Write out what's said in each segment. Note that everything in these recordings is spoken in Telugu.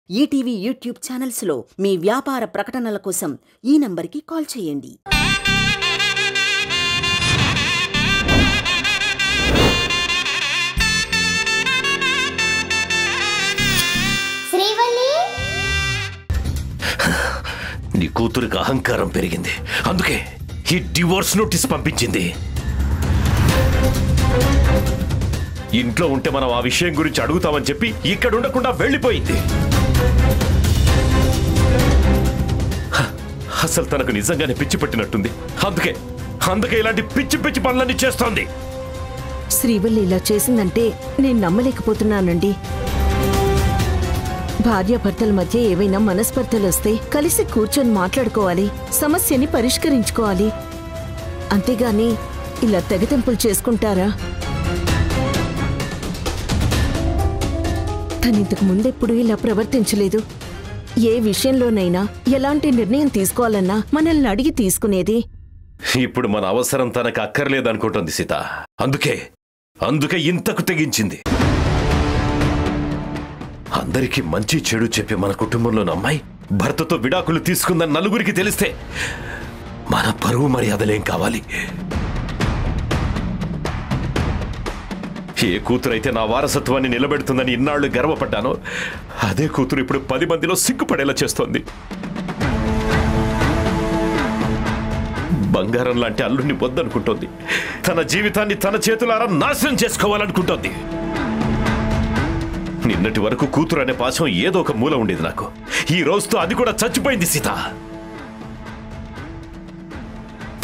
ఈటీవీ యూట్యూబ్ ఛానల్స్లో మీ వ్యాపార ప్రకటనల కోసం ఈ నంబర్కి కాల్ చేయండి. నీ కూతురికి అహంకారం పెరిగింది, అందుకే ఈ డివోర్స్ నోటీస్ పంపించింది. ఇంట్లో ఉంటే మనం ఆ విషయం గురించి అడుగుతామని చెప్పి ఇక్కడ ఉండకుండా వెళ్ళిపోయింది. అసలు తనకు నిజంగానే పిచ్చి పట్టినట్టుంది. అందుకే ఇలాంటి పిచ్చి పిచ్చి పనులన్నీ చేస్తోంది. శ్రీవల్లి ఇలా చేసిందంటే నేను నమ్మలేకపోతున్నానండి. భార్యాభర్తల మధ్య ఏవైనా మనస్పర్ధలు వస్తే కలిసి కూర్చొని మాట్లాడుకోవాలి, సమస్యని పరిష్కరించుకోవాలి. అంతేగాని ఇలా తెగతింపులు చేసుకుంటారా? తనింతకు ముందెప్పుడు ఇలా ప్రవర్తించలేదు. ఏ విషయంలోనైనా ఎలాంటి నిర్ణయం తీసుకోవాలన్నా మనల్ని అడిగి తీసుకునేది. ఇప్పుడు మన అవసరం తనకు అక్కర్లేదనుకుంటుంది సీత. అందుకే ఇంతకు తెగించింది. అందరికీ మంచి చెడు చెప్పి మన కుటుంబంలోని అమ్మాయి భర్తతో విడాకులు తీసుకుందని నలుగురికి తెలిస్తే మన పరువు మర్యాదలేం కావాలి? ఏ కూతురైతే నా వారసత్వాన్ని నిలబెడుతుందని ఇన్నాళ్లు గర్వపడ్డానో అదే కూతురు ఇప్పుడు 10 మందిలో సిగ్గుపడేలా చేస్తోంది. బంగారం లాంటి అల్లుడిని వద్దనుకుంటోంది. తన జీవితాన్ని తన చేతులారా నాశనం చేసుకోవాలనుకుంటోంది. నిన్నటి వరకు కూతురు అనే పాశం ఏదో ఒక మూల ఉండేది నాకు. ఈ రోజుతో అది కూడా చచ్చిపోయింది సీత.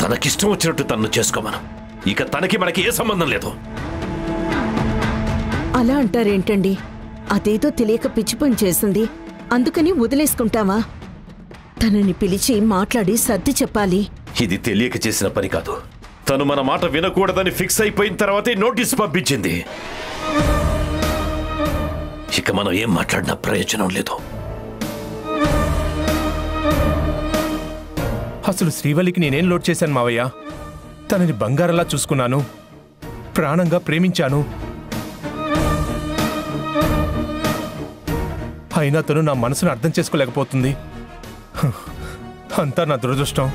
తనకిష్టం వచ్చినట్టు తనను చేసుకోమను. ఇక తనకి మనకి ఏ సంబంధం లేదు. అలా అంటారేంటండి? అదేదో తెలియక పిచ్చి పని చేసింది, అందుకని వదిలేసుకుంటావా? తనని పిలిచి మాట్లాడి సర్ది చెప్పాలి. ఇది తెలియక చేసిన పని కాదు. తను మన మాట వినకూడదని ఫిక్స్ అయిపోయిన తర్వాతే నోటీస్ పంపించింది. ఇక మనం ఏం మాట్లాడినా ప్రయోజనం లేదు. అసలు శ్రీవల్లికి నేనేం లోడ్ చేశాను మావయ్య? తనని బంగారంలా చూసుకున్నాను, ప్రాణంగా ప్రేమించాను. అయినా తను నా మనసును అర్థం చేసుకోలేకపోతుంది. అంతా నా దురదృష్టం.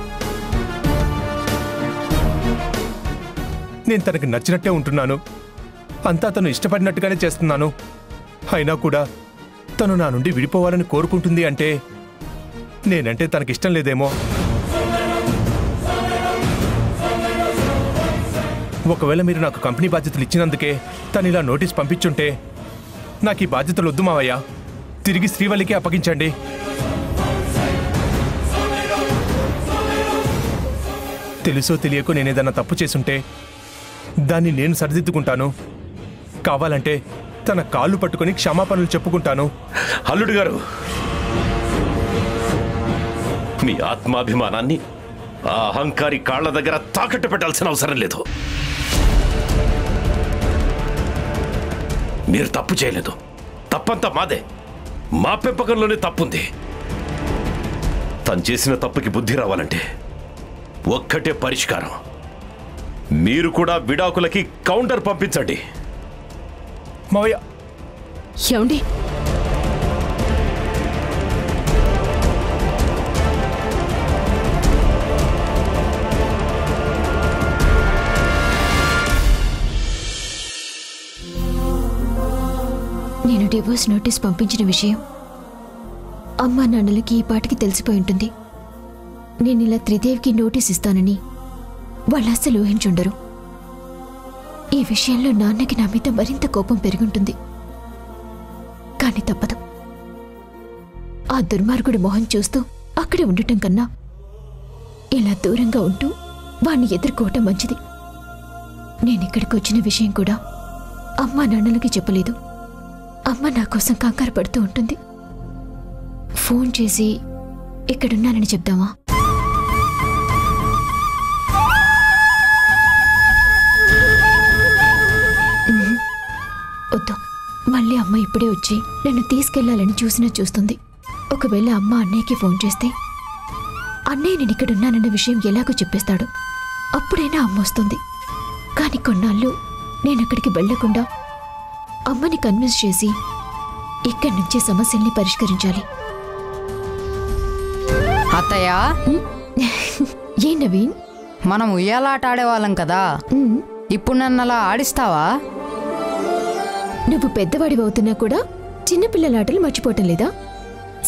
నేను తనకి నచ్చినట్టే ఉంటున్నాను, అంతా తను ఇష్టపడినట్టుగానే చేస్తున్నాను. అయినా కూడా తను నా నుండి విడిపోవాలని కోరుకుంటుంది అంటే నేనంటే తనకిష్టం లేదేమో. ఒకవేళ మీరు నాకు కంపెనీ బాధ్యతలు ఇచ్చినందుకే తను ఇలా నోటీస్ పంపించుంటే నాకు ఈ బాధ్యతలు వద్దు మావయ్య. తిరిగి శ్రీవల్లికి అప్పగించండి. తెలుసో తెలియకో నేనేదన్నా తప్పు చేసుంటే దాన్ని నేను సరిదిద్దుకుంటాను. కావాలంటే తన కాళ్ళు పట్టుకుని క్షమాపణలు చెప్పుకుంటాను. అల్లుడు గారు, మీ ఆత్మాభిమానాన్ని ఆ అహంకారి కాళ్ల దగ్గర తాకట్టు పెట్టాల్సిన అవసరం లేదు. మీరు తప్పు చేయలేదు. తప్పంతా మాదే. మా పెంపకంలోనే తప్పుంది. తను చేసిన తప్పుకి బుద్ధి రావాలంటే ఒక్కటే పరిష్కారం. మీరు కూడా విడాకులకి కౌంటర్ పంపించండి. మావయ్య, ఏమండి? నేను డివోర్స్ నోటీస్ పంపించిన విషయం అమ్మా నాన్నలకి ఈ పాటికి తెలిసిపోయి ఉంటుంది. నేను ఇలా త్రిదేవికి నోటీస్ ఇస్తానని వాళ్ళు అస్సలు ఊహించుండరు. ఈ విషయంలో నాన్నకి నా మీద మరింత కోపం పెరుగుంటుంది. కానీ తప్పదు. ఆ దుర్మార్గుడి మొహం చూస్తూ అక్కడే ఉండటం కన్నా ఇలా దూరంగా ఉంటూ వాణ్ణి ఎదుర్కోవటం మంచిది. నేనిక్కడికి వచ్చిన విషయం కూడా అమ్మా నాన్నలకి చెప్పలేదు. అమ్మ నా కోసం కంగారు పడుతూ ఉంటుంది. ఫోన్ చేసి ఇక్కడున్నానని చెప్దామా? వద్దు. మళ్ళీ అమ్మ ఇప్పుడే వచ్చి నన్ను తీసుకెళ్లాలని చూస్తుంది. ఒకవేళ అమ్మ అన్నయ్యకి ఫోన్ చేస్తే అన్నయ్య నేను ఇక్కడున్నానన్న విషయం ఎలాగో చెప్పేస్తాడు. అప్పుడైనా అమ్మ వస్తుంది. కానీ కొన్నాళ్ళు నేను అక్కడికి వెళ్లకుండా అమ్మని కన్విన్స్ చేసి ఇక్కడి నుంచే సమస్యల్ని పరిష్కరించాలి. అత్తయ్య, ఏ నవీన్, మనం ఉయ్యాలాట ఆడేవాళ్ళం కదా, ఇప్పుడు నన్ను అలా ఆడిస్తావా? నువ్వు పెద్దవాడివి అవుతున్నా కూడా చిన్నపిల్లలాటలు మర్చిపోవటం లేదా?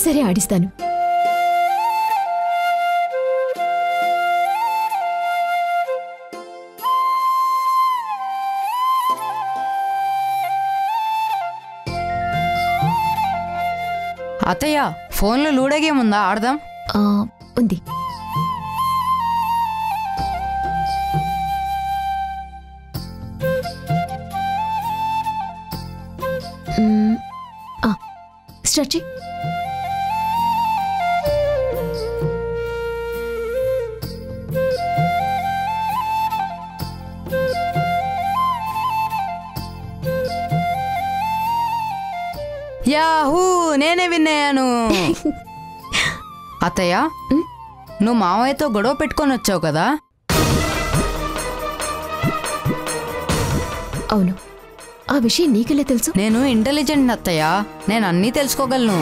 సరే, ఆడిస్తాను. అత్తయ్య, ఫోన్లో లూడో గేమ్ ఉందా? ఆడదాం. ఉంది. స్టార్ట్ చెయ్. యాహూ, నేనే విన్నాను. అత్తయ్య, నువ్వు మావయ్యతో గొడవ పెట్టుకొని వచ్చావు కదా? అవును. ఆ విషయం నీకెలా తెలుసు? నేను ఇంటెలిజెంట్ అత్తయ్య, నేను అన్నీ తెలుసుకోగలను.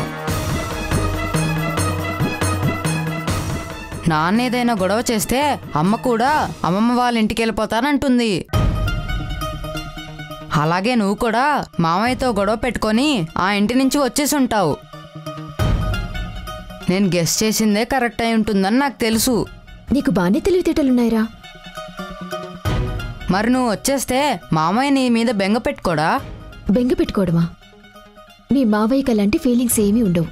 నాన్న ఏదైనా గొడవ చేస్తే అమ్మ కూడా అమ్మమ్మ వాళ్ళ ఇంటికి వెళ్ళిపోతానంటుంది. అలాగే నువ్వు కూడా మామయ్యతో గొడవ పెట్టుకొని ఆ ఇంటి నుంచి వచ్చేసి ఉంటావు. నేను గెస్ చేసిందే కరెక్ట్ అయి ఉంటుందని నాకు తెలుసు. నీకు బాగానే తెలివితేటలున్నాయిరా. మరి నువ్వు వచ్చేస్తే మామయ్య నీ మీద బెంగ పెట్టుకోడా? బెంగ పెట్టుకోవడమా? మీ మావయ్యకి అలాంటి ఫీలింగ్స్ ఏమీ ఉండవు.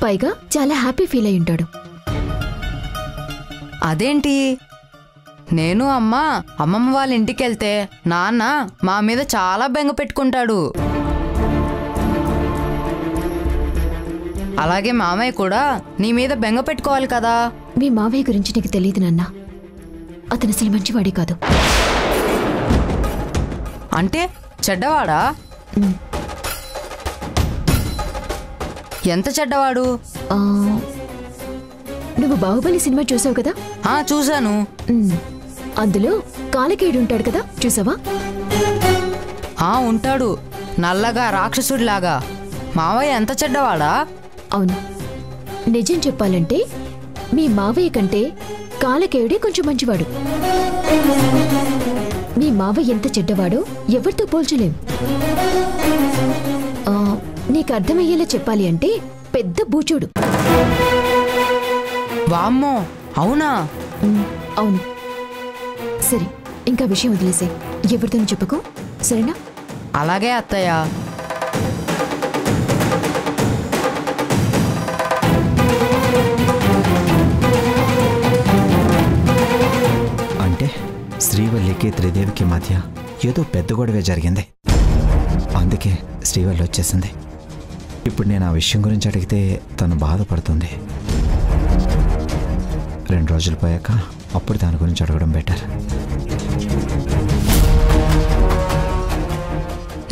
పైగా చాలా హ్యాపీ ఫీల్ అయి ఉంటాడు. అదేంటి? నేను అమ్మమ్మ వాళ్ళ ఇంటికి వెళ్తే నాన్న మా మీద చాలా బెంగ పెట్టుకుంటాడు. అలాగే మామయ్య కూడా నీ మీద బెంగ పెట్టుకోవాలి కదా. మీ మావయ్య గురించి నీకు తెలియదు నాన్న. అతను అసలు మంచివాడే కాదు. అంటే చెడ్డవాడా? ఎంత చెడ్డవాడు? నువ్వు బాహుబలి సినిమా చూసావు కదా? చూశాను. అందులో కాలకేయుడు ఉంటాడు కదా, చూసావా? ఉంటాడు, నల్లగా రాక్షసుడిలాగా. మావయ్య ఎంత చెడ్డవాడా? అవును. నిజం చెప్పాలంటే మీ మావయ్య కంటే కాలకేయుడే కొంచెం మంచివాడు. మీ మావయ్య ఎంత చెడ్డవాడో ఎవరితో పోల్చలేం. నీకు అర్థమయ్యేలా చెప్పాలి అంటే పెద్ద బూచోడు. వామ్మో, అవునా? అవును. సరే, ఇంకా విషయం వదిలేసే, ఎవరితోనూ చెప్పుకో, సరేనా? అలాగే అత్తయ్య. అంటే శ్రీవల్లికి త్రిదేవికి మధ్య ఏదో పెద్ద గొడవే జరిగింది. అందుకే శ్రీవల్లి వచ్చేసింది. ఇప్పుడు నేను ఆ విషయం గురించి అడిగితే తను బాధపడుతుంది. 2 రోజులు పోయాక అప్పుడు దాని గురించి అడగడం బెటర్.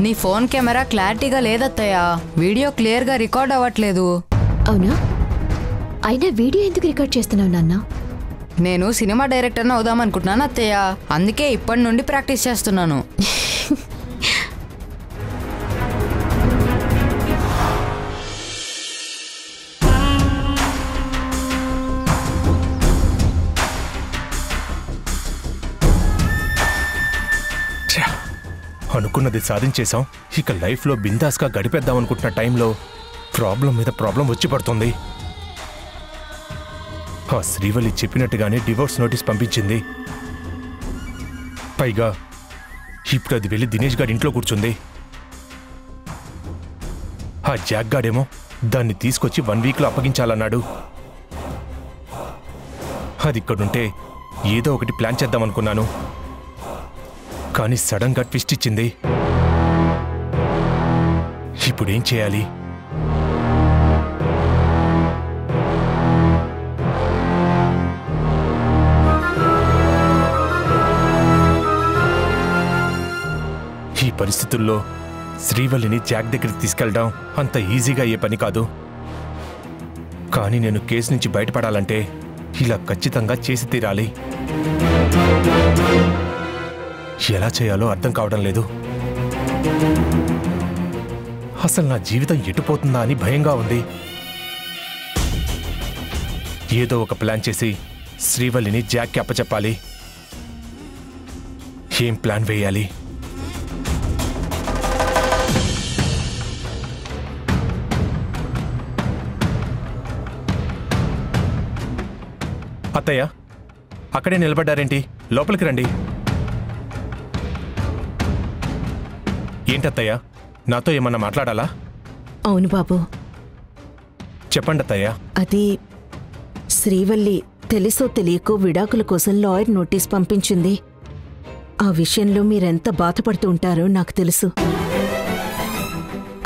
నీ ఫోన్ కెమెరా క్లారిటీగా లేదత్తయ్య. వీడియో క్లియర్గా రికార్డ్ అవ్వట్లేదు. అవునా? అయినా వీడియో ఎందుకు రికార్డ్ చేస్తున్నావు నాన్న? నేను సినిమా డైరెక్టర్ని అవుదామనుకుంటున్నాను అత్తయ్య. అందుకే ఇప్పటి నుండి ప్రాక్టీస్ చేస్తున్నాను. అనుకున్నది సాధించేశాం. ఇక లైఫ్లో బిందాస్గా గడిపేద్దాం అనుకుంటున్న టైంలో ప్రాబ్లం మీద ప్రాబ్లం వచ్చి పడుతుంది. ఆ శ్రీవల్లి చెప్పినట్టుగానే డివోర్స్ నోటీస్ పంపించింది. పైగా ఇప్పుడు అది వెళ్ళి దినేష్ గారి ఇంట్లో కూర్చుంది. ఆ జాక్ గాడేమో దాన్ని తీసుకొచ్చి 1 వీక్లో అప్పగించాలన్నాడు. అది ఇక్కడుంటే ఏదో ఒకటి ప్లాన్ చేద్దామనుకున్నాను, కానీ సడన్గా ట్విస్ట్ ఇచ్చింది. ఇప్పుడేం చేయాలి? ఈ పరిస్థితుల్లో శ్రీవల్లిని జాక్ దగ్గరికి తీసుకెళ్ళడం అంత ఈజీగా అయ్యే పని కాదు. కానీ నేను కేసు నుంచి బయటపడాలంటే ఇలా ఖచ్చితంగా చేసి తీరాలి. ఎలా చేయాలో అర్థం కావడం లేదు. అసలు నా జీవితం ఎటుపోతుందా అని భయంగా ఉంది. ఏదో ఒక ప్లాన్ చేసి శ్రీవల్లిని జాక్కి అప్పచెప్పాలి. ఏం ప్లాన్ వేయాలి? అత్తయ్య, అక్కడే నిలబడ్డారేంటి? లోపలికి రండి. ఏంటత్తయ్య, నాతో ఏమన్నా మాట్లాడాలా? అవును బాబు. చెప్పండి అత్తయ్య. అది శ్రీవల్లి తెలుసో తెలియకో విడాకుల కోసం లాయర్ నోటీస్ పంపించింది. ఆ విషయంలో మీరెంత బాధపడుతూ ఉంటారో నాకు తెలుసు.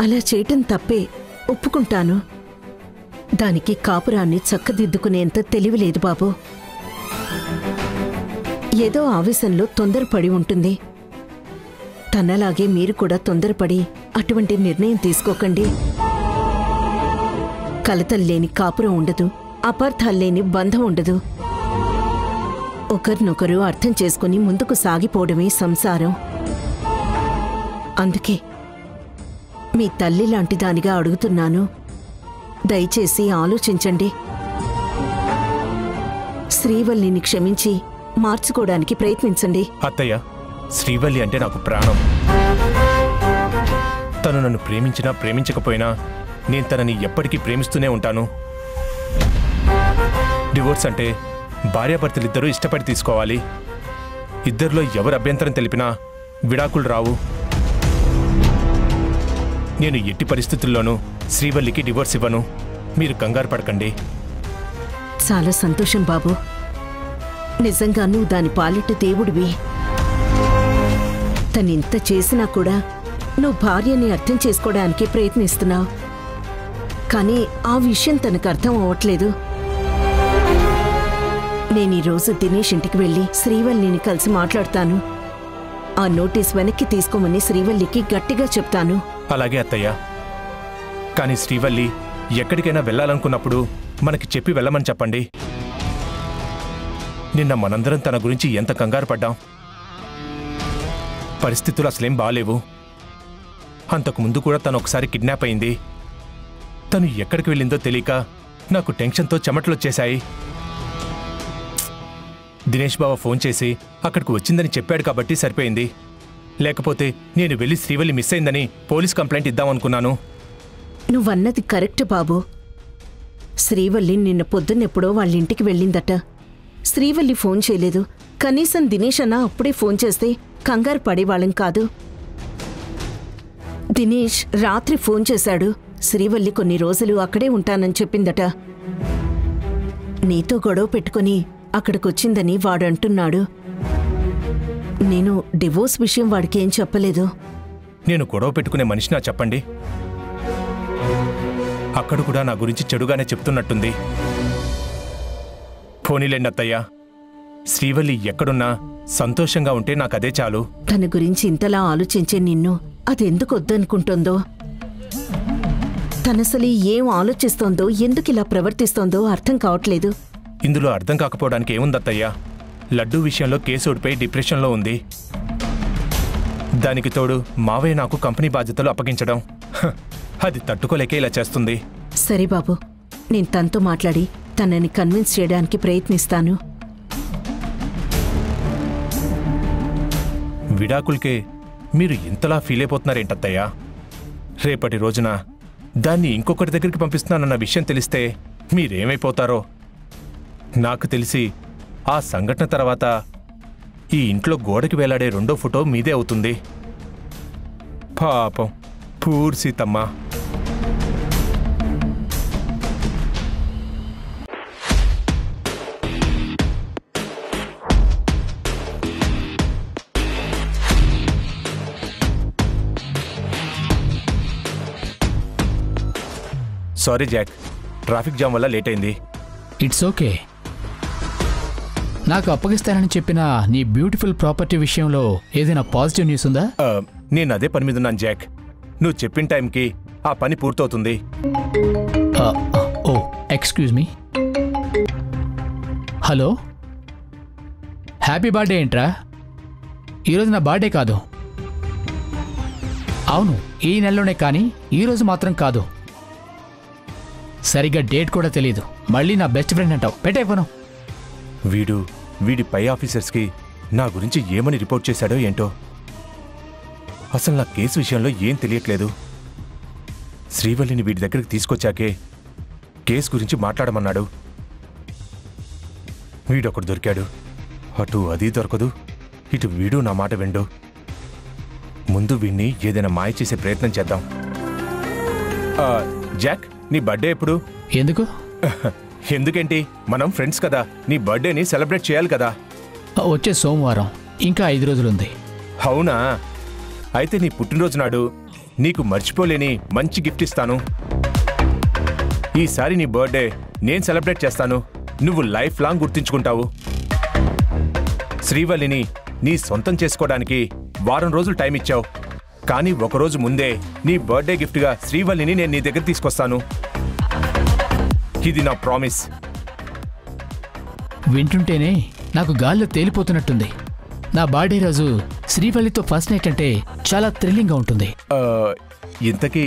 అలా చేయటం తప్పే, ఒప్పుకుంటాను. దానికి కాపురాన్ని చక్కదిద్దుకునేంత తెలివి లేదు బాబు. ఏదో ఆవేశంలో తొందరపడి ఉంటుంది. తనలాగే మీరు కూడా తొందరపడి అటువంటి నిర్ణయం తీసుకోకండి. కలతల్లేని కాపురం ఉండదు, అపార్థాల్లేని బంధం ఉండదు. ఒకరినొకరు అర్థం చేసుకుని ముందుకు సాగిపోవడమే సంసారం. అందుకే మీ తల్లి లాంటి దానిగా అడుగుతున్నాను, దయచేసి ఆలోచించండి. శ్రీవల్లిని క్షమించి మార్చుకోవడానికి ప్రయత్నించండి. అత్తయ్య, శ్రీవల్లి అంటే నాకు ప్రాణం. తను నన్ను ప్రేమించినా ప్రేమించకపోయినా నేను తనని ఎప్పటికీ ప్రేమిస్తూనే ఉంటాను. డివోర్స్ అంటే భార్యాభర్తలిద్దరూ ఇష్టపడి తీసుకోవాలి. ఇద్దరిలో ఎవరు అభ్యంతరం తెలిపినా విడాకులు రావు. నేను ఎట్టి పరిస్థితుల్లోనూ శ్రీవల్లికి డివోర్స్ ఇవ్వను. మీరు కంగారు పడకండి. చాలా సంతోషం బాబు. నిజంగా నువ్వు దాని పాలిట దేవుడివి. తనింత చేసినా కూడా నువ్వు భార్యని అర్థం చేసుకోవడానికి ప్రయత్నిస్తున్నావు. కానీ ఆ విషయం తనకు అర్థం అవ్వట్లేదు. నేను ఈరోజు దినేష్ ఇంటికి వెళ్ళి శ్రీవల్లిని కలిసి మాట్లాడతాను. ఆ నోటీస్ వెనక్కి తీసుకోమని శ్రీవల్లికి గట్టిగా చెప్తాను. అలాగే అత్తయ్య. కానీ శ్రీవల్లి ఎక్కడికైనా వెళ్ళాలనుకున్నప్పుడు మనకి చెప్పి వెళ్ళమని చెప్పండి. నిన్న మనందరం తన గురించి ఎంత కంగారు పడ్డాం. పరిస్థితులు అసలేం బాలేవు. అంతకుముందు కూడా తను ఒకసారి కిడ్నాప్ అయింది. తను ఎక్కడికి వెళ్ళిందో తెలియక నాకు టెన్షన్తో చెమటలొచ్చేశాయి. దినేష్ బావ ఫోన్ చేసి అక్కడికి వచ్చిందని చెప్పాడు కాబట్టి సరిపోయింది. లేకపోతే నేను వెళ్ళి శ్రీవల్లి మిస్ అయిందని పోలీస్ కంప్లైంట్ ఇద్దామనుకున్నాను. నువ్వన్నది కరెక్ట్ బాబు. శ్రీవల్లి నిన్న పొద్దున్నెప్పుడో వాళ్ళింటికి వెళ్ళిందట. శ్రీవల్లి ఫోన్ చేయలేదు. కనీసం దినేష్ అన్న అప్పుడే ఫోన్ చేస్తే కంగారు పడేవాళ్ళం కాదు. దినేష్ రాత్రి ఫోన్ చేశాడు. శ్రీవల్లి కొన్ని రోజులు అక్కడే ఉంటానని చెప్పిందట. నీతో గొడవ పెట్టుకుని అక్కడికొచ్చిందని వాడు అంటున్నాడు. నేను డివోర్స్ విషయం వాడికేం చెప్పలేదు. నేను గొడవ పెట్టుకునే మనిషినా చెప్పండి? అక్కడ కూడా నా గురించి చెడుగానే చెప్తున్నట్టుంది. పోనీలేండి అత్తయ్య. శ్రీవల్లి ఎక్కడున్నా సంతోషంగా ఉంటే నాకదే చాలు. తన గురించి ఇంతలా ఆలోచించే నిన్ను అదెందుకు వద్దనుకుంటోందో, తనసలు ఏం ఆలోచిస్తోందో, ఎందుకిలా ప్రవర్తిస్తోందో అర్థం కావట్లేదు. ఇందులో అర్థం కాకపోవడానికి ఏముందత్తయ్యా? లడ్డూ విషయంలో కేసు ఓడిపోయి డిప్రెషన్లో ఉంది. దానికి తోడు మావయ్య నాకు కంపెనీ బాధ్యతలు అప్పగించడం, అది తట్టుకోలేకే ఇలా చేస్తుంది. సరే బాబు, నేను తనతో మాట్లాడి తనని కన్విన్స్ చేయడానికి ప్రయత్నిస్తాను. విడాకులకే మీరు ఇంతలా ఫీల్ అయిపోతున్నారేంటత్తయ్యా? రేపటి రోజున దాన్ని ఇంకొకటి దగ్గరికి పంపిస్తున్నానన్న విషయం తెలిస్తే మీరేమైపోతారో. నాకు తెలిసి ఆ సంఘటన తర్వాత ఈ ఇంట్లో గోడకి వేలాడే రెండో ఫోటో మీదే అవుతుంది. పాపం poor Seethamma. Sorry Jack, traffic jam వల్ల లేట్ అయింది. It's okay. నాకు అప్పగిస్తానని చెప్పిన నీ బ్యూటిఫుల్ ప్రాపర్టీ విషయంలో ఏదైనా పాజిటివ్ న్యూస్ ఉందా? నేను అదే పని మీద ఉన్నాను జాక్. నువ్వు చెప్పిన టైంకి ఆ పని పూర్తవుతుంది. Oh excuse me. Hello, happy birthday ఏంట్రా? ఈరోజు నా బర్త్డే కాదు. అవును, ఈ నెలలోనే, కానీ ఈ రోజు మాత్రం కాదు. సరిగ్గా డేట్ కూడా తెలియదు. మళ్ళీ నా బెస్ట్ ఫ్రెండ్ అంటావు. పెట్టేపోను. వీడి పై ఆఫీసర్స్కి నా గురించి ఏమని రిపోర్ట్ చేశాడో ఏంటో. అసలు నా కేసు విషయంలో ఏం తెలియట్లేదు. శ్రీవల్లిని వీడి దగ్గరికి తీసుకొచ్చాకే కేసు గురించి మాట్లాడమన్నాడు. వీడొకడు దొరికాడు. అటు అది దొరకదు, ఇటు వీడు నా మాట విండు. ముందు వీడిని ఏదైనా మాయ చేసే ప్రయత్నం చేద్దాం. జాక్, నీ బర్త్డే ఎప్పుడు? ఎందుకు? ఎందుకేంటి, మనం ఫ్రెండ్స్ కదా. నీ బర్త్డేని సెలబ్రేట్ చేయాలి కదా. వచ్చే సోమవారం, ఇంకా 5 రోజులుంది. అవునా? అయితే నీ పుట్టినరోజు నాడు నీకు మర్చిపోలేని మంచి గిఫ్ట్ ఇస్తాను. ఈసారి నీ బర్త్డే నేను సెలబ్రేట్ చేస్తాను. నువ్వు లైఫ్ లాంగ్ గుర్తుంచుకుంటావు. శ్రీవల్లిని నీ సొంతం చేసుకోవడానికి వారం రోజులు టైం ఇచ్చావు. కానీ ఒకరోజు ముందే నీ బర్త్డే గిఫ్ట్గా శ్రీవల్లిని నేను నీ దగ్గర తీసుకొస్తాను. ఇది నా ప్రామిస్. వింటుంటేనే నాకు గాల్లో తేలిపోతున్నట్టుంది. నా బర్త్డే రోజు శ్రీవల్లితో ఫస్ట్ నైట్ అంటే చాలా థ్రిల్లింగ్గా ఉంటుంది. ఇంతకీ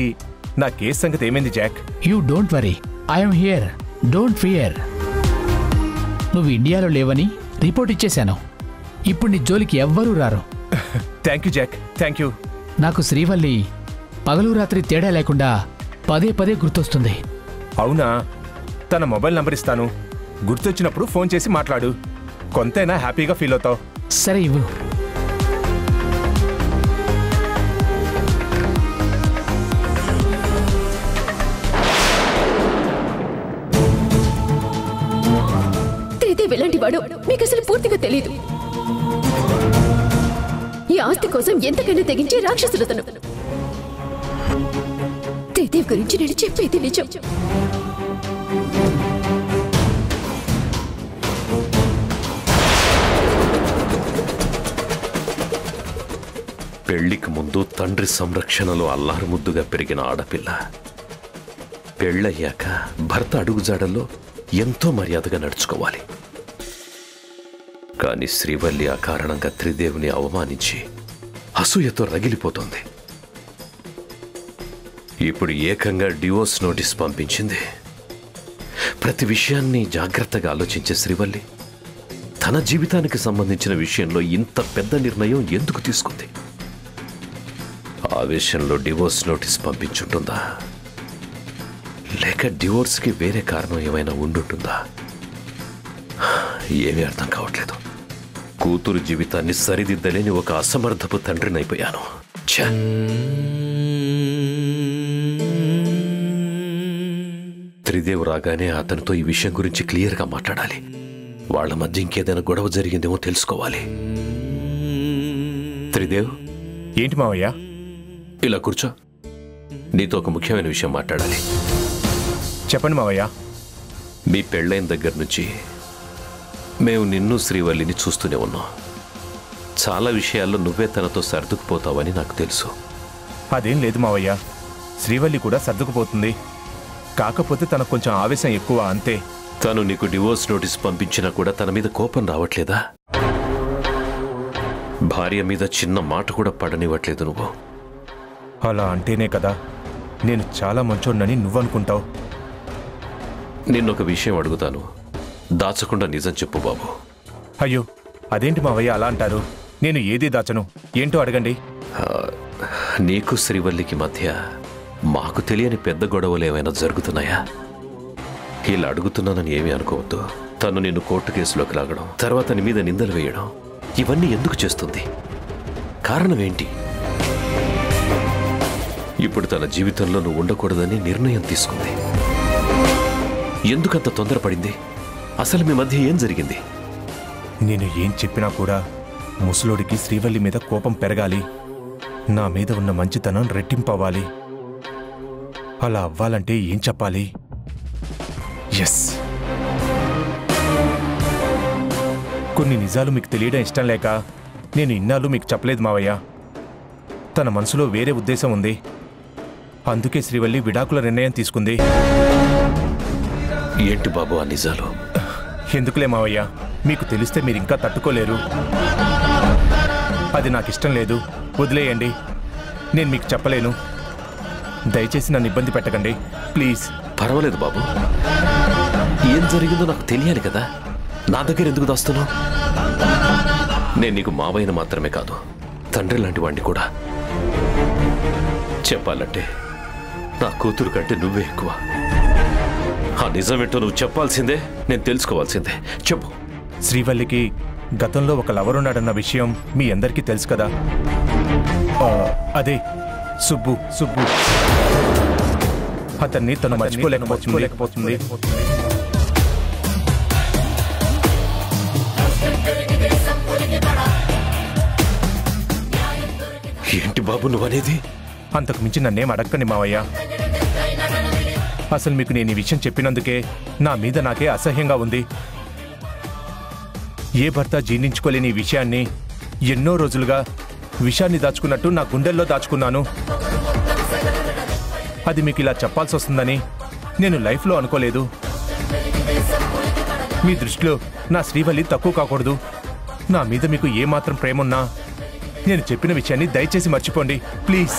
నా కేసు సంగతి ఏమైంది Jack? You don't worry, I'm here, don't fear. నువ్వు ఇండియాలో లేవని రిపోర్ట్ ఇచ్చేశాను. ఇప్పుడు నీ జోలికి ఎవ్వరూ రారు. Thank you Jack, thank you. నాకు శ్రీవల్లి పగలు రాత్రి తేడా లేకుండా పదే పదే గుర్తొస్తుంది. అవునా? తన మొబైల్ నంబర్ ఇస్తాను. గుర్తొచ్చినప్పుడు ఫోన్ చేసి మాట్లాడు. కొంతైనా హ్యాపీగా ఫీల్ అవుతావు. సరే, ఇవ్వు. త్రిదేవ్ ఎలాంటి వాడు మీకు అసలు పూర్తిగా తెలీదు. ఈ ఆస్తి కోసం ఎంతకైనా తెగించే రాక్షసులతను. త్రిదేవ్ గురించి నేను చెప్పేది నిజం. పెళ్లికి ముందు తండ్రి సంరక్షణలో అల్లారుముద్దుగా పెరిగిన ఆడపిల్ల పెళ్ళయ్యాక భర్త అడుగుజాడల్లో ఎంతో మర్యాదగా నడుచుకోవాలి. కానీ శ్రీవల్లి ఆ కారణంగా త్రిదేవుని అవమానించి అసూయతో రగిలిపోతోంది. ఇప్పుడు ఏకంగా డివోర్స్ నోటీస్ పంపించింది. ప్రతి విషయాన్ని జాగ్రత్తగా ఆలోచించే శ్రీవల్లి తన జీవితానికి సంబంధించిన విషయంలో ఇంత పెద్ద నిర్ణయం ఎందుకు తీసుకుంది? ఆవేశంలో డివోర్స్ నోటీస్ పంపించుంటుందా, లేక డివోర్స్కి వేరే కారణం ఏమైనా ఉండుంటుందా? ఏమీ అర్థం కావట్లేదు. కూతురు జీవితాన్ని సరిదిద్దలేని ఒక అసమర్థపు తండ్రినైపోయాను. త్రిదేవ్ రాగానే అతనితో ఈ విషయం గురించి క్లియర్గా మాట్లాడాలి. వాళ్ళ మధ్య ఇంకేదైనా గొడవ జరిగిందేమో తెలుసుకోవాలి. త్రిదేవ్. ఏంటి మావయ్య? ఇలా కూర్చో, నీతో ఒక ముఖ్యమైన విషయం మాట్లాడాలి. చెప్పండి మావయ్య. మీ పెళ్ళైన దగ్గర నుంచి మేము నిన్ను శ్రీవల్లిని చూస్తూనే ఉన్నాం. చాలా విషయాల్లో నువ్వే తనతో సర్దుకుపోతావని నాకు తెలుసు. అదేం లేదు మావయ్య, శ్రీవల్లి కూడా సర్దుకుపోతుంది. కాకపోతే తనకు కొంచెం ఆవేశం ఎక్కువ, అంతే. తను నీకు డివోర్స్ నోటీస్ పంపించినా కూడా తన మీద కోపం రావట్లేదా? భార్య మీద చిన్న మాట కూడా పడనివ్వట్లేదు నువ్వు. అలా అంటేనే కదా నేను చాలా మంచోడినని నువ్వనుకుంటావు. నిన్నొక విషయం అడుగుతాను, దాచకుండా నిజం చెప్పు బాబు. అయ్యో, అదేంటి మావయ్య అలా అంటారు? నేను ఏదీ దాచను. ఏంటో అడగండి. నీకు శ్రీవల్లికి మధ్య మాకు తెలియని పెద్ద గొడవలు ఏమైనా జరుగుతున్నాయా? ఇలా అడుగుతున్నానని ఏమీ అనుకోవద్దు. తను నిన్ను కోర్టు కేసులోకి లాగడం, తర్వాత నీ మీద నిందలు వేయడం, ఇవన్నీ ఎందుకు చేస్తుంది? కారణం ఏంటి? ఇప్పుడు తన జీవితంలో నువ్వు ఉండకూడదని నిర్ణయం తీసుకుంది. ఎందుకంత తొందరపడింది? అసలు మీ మధ్య ఏం జరిగింది? నేను ఏం చెప్పినా కూడా ముసలోడికి శ్రీవల్లి మీద కోపం పెరగాలి, నా మీద ఉన్న మంచితనం రెట్టింపవ్వాలి. అలా అవ్వాలంటే ఏం చెప్పాలి? ఎస్, కొన్ని నిజాలు మీకు తెలియడం ఇష్టం లేక నేను ఇన్నాళ్ళు మీకు చెప్పలేదు మావయ్య. తన మనసులో వేరే ఉద్దేశం ఉంది. అందుకే శ్రీవల్లి విడాకుల నిర్ణయం తీసుకుంది. ఏంటి బాబు ఆ నిజాలు? ఎందుకులే మావయ్య, మీకు తెలిస్తే మీరు ఇంకా తట్టుకోలేరు. అది నాకు ఇష్టం లేదు, వదిలేయండి. నేను మీకు చెప్పలేను. దయచేసి నన్ను ఇబ్బంది పెట్టకండి ప్లీజ్. పర్వాలేదు బాబు, ఏం జరిగిందో నాకు తెలియాలి కదా. నా దగ్గర ఎందుకు దాస్తున్నావు? నేను నీకు మావయ్యను మాత్రమే కాదు, తండ్రి లాంటి వాడిని కూడా. చెప్పాలంటే నా కూతురు కంటే నువ్వే ఎక్కువ. ఆ నిజమేంటో నువ్వు చెప్పాల్సిందే, నేను తెలుసుకోవాల్సిందే. చెప్పు. శ్రీవల్లికి గతంలో ఒక లవర్ ఉన్నాడన్న విషయం మీ అందరికీ తెలుసు కదా. అదే సుబ్బు. అతన్ని తను మర్చిపోలేకపోతుంది. ఏంటి బాబు నువ్వనేది? అంతకు మించి నన్నేం అడక్కని మావయ్య. అసలు మీకు నేను ఈ విషయం చెప్పినందుకే నా మీద నాకే అసహ్యంగా ఉంది. ఏ భర్త జీర్ణించుకోలేని ఈ విషయాన్ని ఎన్నో రోజులుగా విషయాన్ని దాచుకున్నట్టు నా గుండెల్లో దాచుకున్నాను. అది మీకు ఇలా చెప్పాల్సి వస్తుందని నేను లైఫ్లో అనుకోలేదు. మీ దృష్టిలో నా శ్రీవల్లి తక్కువ కాకూడదు. నా మీద మీకు ఏమాత్రం ప్రేమ ఉన్నా నేను చెప్పిన విషయాన్ని దయచేసి మర్చిపోండి ప్లీజ్.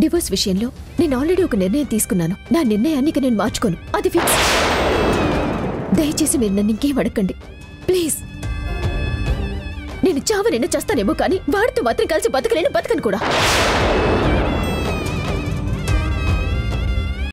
డివోర్స్ విషయంలో నేను ఆల్రెడీ ఒక నిర్ణయం తీసుకున్నాను. నా నిర్ణయాన్ని ఇక నేను మార్చుకోను. అది ఫిక్స్. దయచేసి మీరు నన్ను ఇంకేం అడగండి ప్లీజ్. నేను చావనైనా చేస్తానేమో కానీ వాడితో మాత్రం కలిసి బతకలేను కూడా.